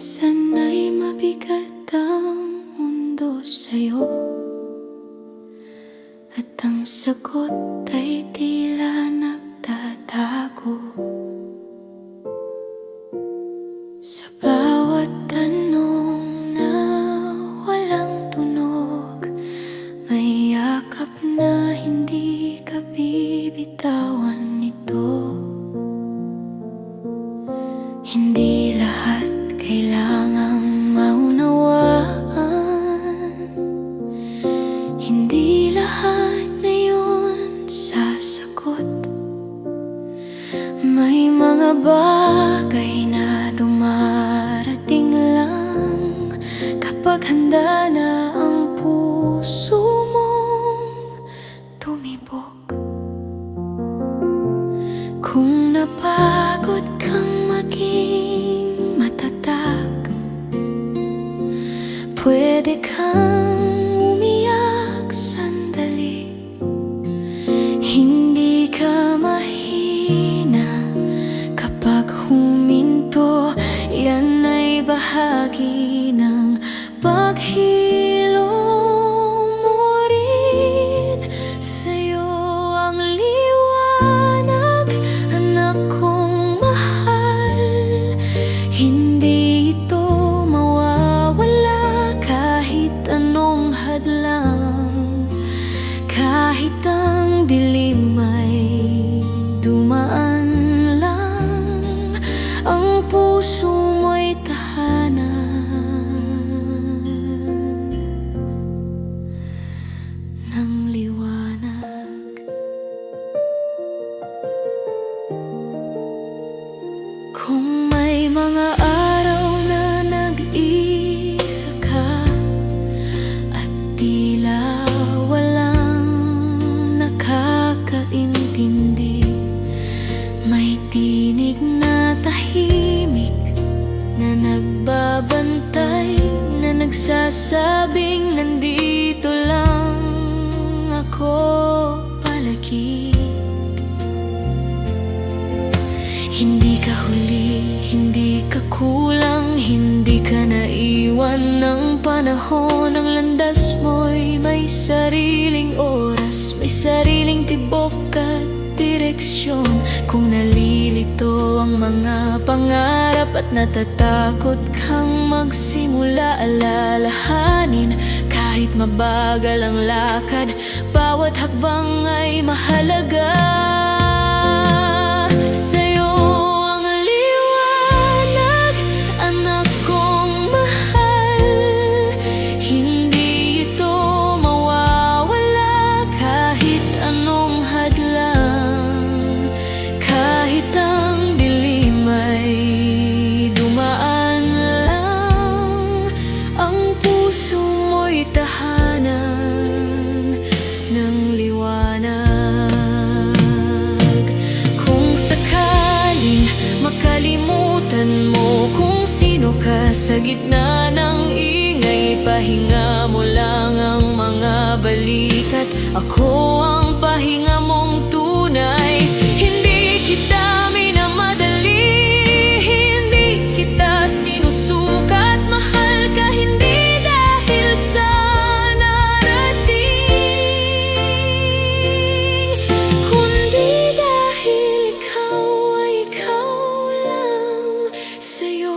Minsan ay mabigat ang mundo sa'yo, at ang sagot ay tila nagtatago. Sa bawat tanong na walang tunog, may yakap na hindi ka bibitawan nito. Hindi lahat kailangang maunawaan, hindi lahat na yun sasagot. May mga bagay na dumarating lang kapag handa na ang puso mong tumibok. Kung napagod kang maging matatag, pwede kang umiyak sandali. Hindi ka mahina kapag huminto, yan ay bahagi ng paghilom mo rin. Sa'yo ang liwanag, anak kong mahal. Hindi ito mawawala kahit anong hadlang, kahit ang dilim ay dumaan lang, ang puso mo'y tahanan ng liwanag. Kung may mga araw na nag-iisa ka at tila walang nakakaintindi, may tinig na tahimik na nagbabantay, na nagsasabing nandito lang ako palagi. Hindi ka huli, hindi ka kulang, hindi ka naiwan ng panahon. Ang landas mo'y may sariling oras, may sariling tibok at direksyon. Kung nalilito ang mga pangarap at natatakot kang magsimula, alalahanin kahit mabagal ang lakad, bawat hakbang ay mahalaga. Sa'yo ang liwanag, anak kong mahal. Hindi ito mawawala kahit anong hadlang, kahit ang dilim ay dumaan lang, ang puso mo'y tahanan ng liwanag. Kung sakaling makalimutan mo kung sino ka sa gitna ng ingay, pahinga mo lang ang mga balikat. Ako ang pahinga mong tunay. Hindi kita minamadali, hindi kita sinusukat. Mahal ka hindi dahil sa narating, kundi dahil ikaw ay ikaw lang. Sa'yo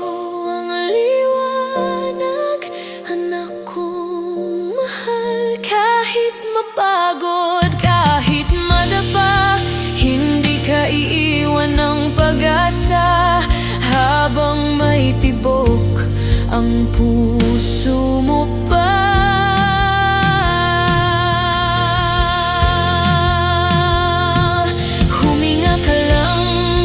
ang liwanag, anak kong mahal. Kahit mapagod, kahit madapa, hindi ka iiwan ng pag-asa. Habang may tibok ang puso mo pa, huminga ka lang,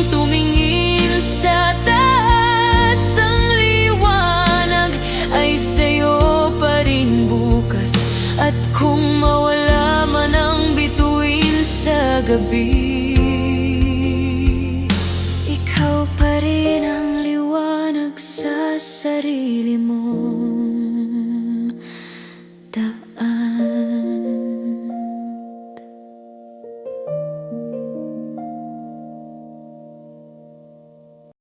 tumingin sa taas. Ang liwanag ay sa'yo pa rin bukas, at kung mawala man ang bituin sa gabi, ikaw pa rin ang liwanag sa sarili mo.